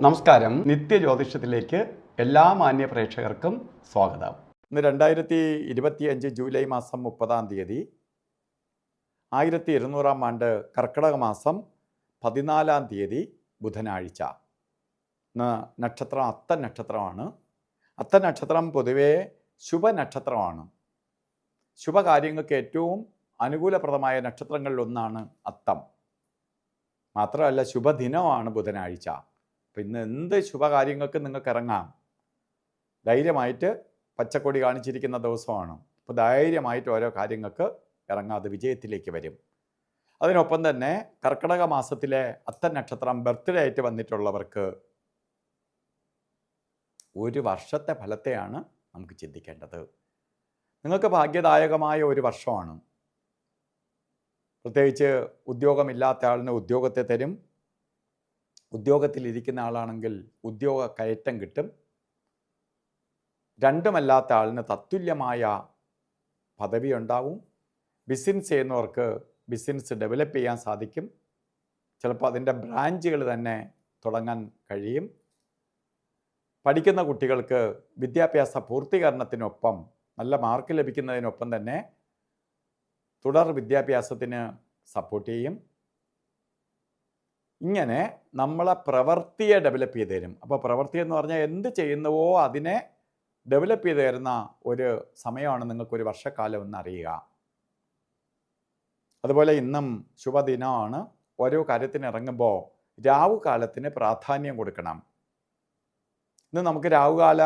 നമസ്കാരം. നിത്യജ്യോതിഷത്തിലേക്ക് എല്ലാ മാന്യ പ്രേക്ഷകർക്കും സ്വാഗതം. ഇന്ന് 2025 ജൂലൈ മാസം 30 1200 ആണ്ട് കർക്കിടക മാസം 14 ബുധനാഴ്ച. ഇന്ന് നക്ഷത്രം അത്തൻ നക്ഷത്രമാണ്. അത്തൻ നക്ഷത്രം പൊതുവേ ശുഭനക്ഷത്രമാണ്. ശുഭകാര്യങ്ങൾക്ക് ഏറ്റവും അനുകൂലപ്രദമായ നക്ഷത്രങ്ങളിലൊന്നാണ് അത്തം. മാത്രമല്ല ശുഭദിനമാണ് ബുധനാഴ്ച. അപ്പം ഇന്ന് എന്ത് ശുഭകാര്യങ്ങൾക്ക് നിങ്ങൾക്ക് ഇറങ്ങാം. ധൈര്യമായിട്ട് പച്ചക്കൊടി കാണിച്ചിരിക്കുന്ന ദിവസമാണ്. അപ്പോൾ ധൈര്യമായിട്ട് ഓരോ കാര്യങ്ങൾക്ക് ഇറങ്ങാതെ വിജയത്തിലേക്ക് വരും. അതിനൊപ്പം തന്നെ കർക്കിടക മാസത്തിലെ അത്തൻ നക്ഷത്രം ബർത്ത്ഡേ ആയിട്ട് വന്നിട്ടുള്ളവർക്ക് ഒരു വർഷത്തെ ഫലത്തെയാണ് നമുക്ക് ചിന്തിക്കേണ്ടത്. നിങ്ങൾക്ക് ഭാഗ്യദായകമായ ഒരു വർഷമാണ്. പ്രത്യേകിച്ച് ഉദ്യോഗമില്ലാത്ത ആളിന് ഉദ്യോഗത്തെ തരും. ഉദ്യോഗത്തിലിരിക്കുന്ന ആളാണെങ്കിൽ ഉദ്യോഗ കയറ്റം കിട്ടും. രണ്ടുമല്ലാത്ത ആളിന് തത്തുല്യമായ പദവി ഉണ്ടാവും. ബിസിനസ് ചെയ്യുന്നവർക്ക് ബിസിനസ് ഡെവലപ്പ് ചെയ്യാൻ സാധിക്കും. ചിലപ്പോൾ അതിൻ്റെ ബ്രാഞ്ചുകൾ തന്നെ തുടങ്ങാൻ കഴിയും. പഠിക്കുന്ന കുട്ടികൾക്ക് വിദ്യാഭ്യാസ പൂർത്തീകരണത്തിനൊപ്പം നല്ല മാർക്ക് ലഭിക്കുന്നതിനൊപ്പം തന്നെ തുടർ വിദ്യാഭ്യാസത്തിന് സപ്പോർട്ട് ചെയ്യും. ഇങ്ങനെ നമ്മളെ പ്രവൃത്തിയെ ഡെവലപ്പ് ചെയ്ത് തരും. അപ്പോൾ പ്രവൃത്തി എന്ന് പറഞ്ഞാൽ എന്ത് ചെയ്യുന്നുവോ അതിനെ ഡെവലപ്പ് ചെയ്ത് തരുന്ന ഒരു സമയമാണ് നിങ്ങൾക്കൊരു വർഷക്കാലം എന്ന് അറിയുക. അതുപോലെ ഇന്നും ശുഭദിനമാണ്. ഓരോ കാര്യത്തിന് ഇറങ്ങുമ്പോൾ രാവുകാലത്തിന് പ്രാധാന്യം കൊടുക്കണം. ഇന്ന് നമുക്ക് രാവുകാല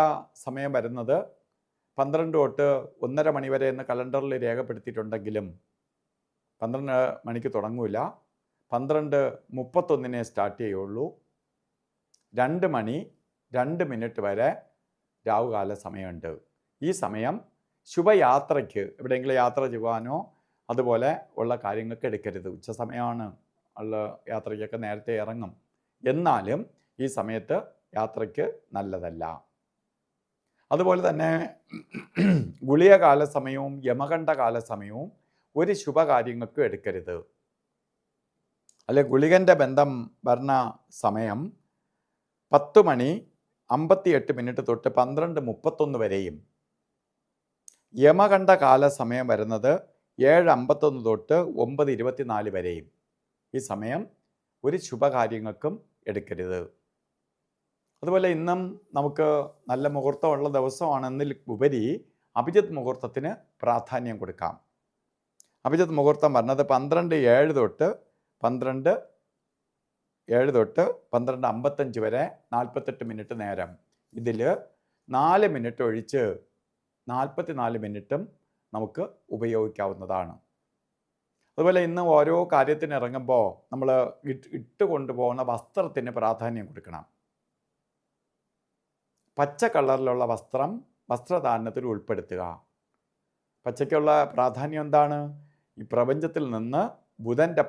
സമയം വരുന്നത് 12 തൊട്ട് 1:30 മണി വരെ എന്ന് കലണ്ടറിൽ രേഖപ്പെടുത്തിയിട്ടുണ്ടെങ്കിലും 12 മണിക്ക് തുടങ്ങൂല. 12:31 സ്റ്റാർട്ട് ചെയ്യുള്ളൂ. 2 മണി 2 മിനിറ്റ് വരെ രാവുകാല സമയമുണ്ട്. ഈ സമയം ശുഭയാത്രയ്ക്ക് എവിടെയെങ്കിലും യാത്ര ചെയ്യുവാനോ അതുപോലെ ഉള്ള കാര്യങ്ങൾക്ക് എടുക്കരുത്. ഉച്ച സമയമാണ്. ഉള്ള യാത്രയ്ക്കൊക്കെ നേരത്തെ ഇറങ്ങും. എന്നാലും ഈ സമയത്ത് യാത്രയ്ക്ക് നല്ലതല്ല. അതുപോലെ തന്നെ ഗുളികകാല സമയവും യമകണ്ഠകാല സമയവും ഒരു ശുഭകാര്യങ്ങൾക്കും എടുക്കരുത്. അല്ലെ ഗുളികൻ്റെ ബന്ധം വരുന്ന സമയം 10 മണി 58 മിനിറ്റ് തൊട്ട് 12:31 വരെയും യമകണ്ഠ കാല സമയം വരുന്നത് 7:51 തൊട്ട് 9:24 വരെയും. ഈ സമയം ഒരു ശുഭകാര്യങ്ങൾക്കും എടുക്കരുത്. അതുപോലെ ഇന്നും നമുക്ക് നല്ല മുഹൂർത്തമുള്ള ദിവസമാണെന്നതിൽ ഉപരി അഭിജിത്ത് മുഹൂർത്തത്തിന് പ്രാധാന്യം കൊടുക്കാം. അഭിജിത്ത് മുഹൂർത്തം പറഞ്ഞത് 12:07 തൊട്ട് 12:55 വരെ 48 മിനിറ്റ് നേരം. ഇതിൽ 4 മിനിറ്റ് ഒഴിച്ച് 44 മിനിറ്റും നമുക്ക് ഉപയോഗിക്കാവുന്നതാണ്. അതുപോലെ ഇന്ന് ഓരോ കാര്യത്തിന് ഇറങ്ങുമ്പോൾ നമ്മൾ ഇട്ട് കൊണ്ടുപോകുന്ന വസ്ത്രത്തിന് പ്രാധാന്യം കൊടുക്കണം. പച്ച കളറിലുള്ള വസ്ത്രം വസ്ത്രധാരണത്തിൽ ഉൾപ്പെടുത്തുക. പച്ചയ്ക്കുള്ള പ്രാധാന്യം എന്താണ്? ഈ പ്രപഞ്ചത്തിൽ നിന്ന് ബുധൻ്റെ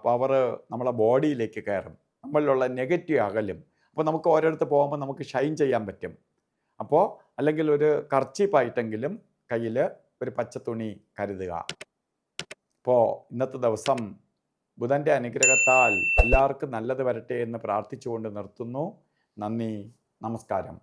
പവറ് നമ്മളെ ബോഡിയിലേക്ക് കയറും. നമ്മളിലുള്ള നെഗറ്റീവ് അകലും. അപ്പോൾ നമുക്ക് ഓരോരുത്തർ പോകുമ്പോൾ നമുക്ക് ഷൈൻ ചെയ്യാൻ പറ്റും. അപ്പോൾ അല്ലെങ്കിൽ ഒരു കർച്ചീപ്പായിട്ടെങ്കിലും കയ്യിൽ ഒരു പച്ച തുണി കരുതുക. അപ്പോൾ ഇന്നത്തെ ദിവസം ബുധൻ്റെ അനുഗ്രഹത്താൽ എല്ലാവർക്കും നല്ലത് വരട്ടെ എന്ന് പ്രാർത്ഥിച്ചുകൊണ്ട് നിർത്തുന്നു. നന്ദി, നമസ്കാരം.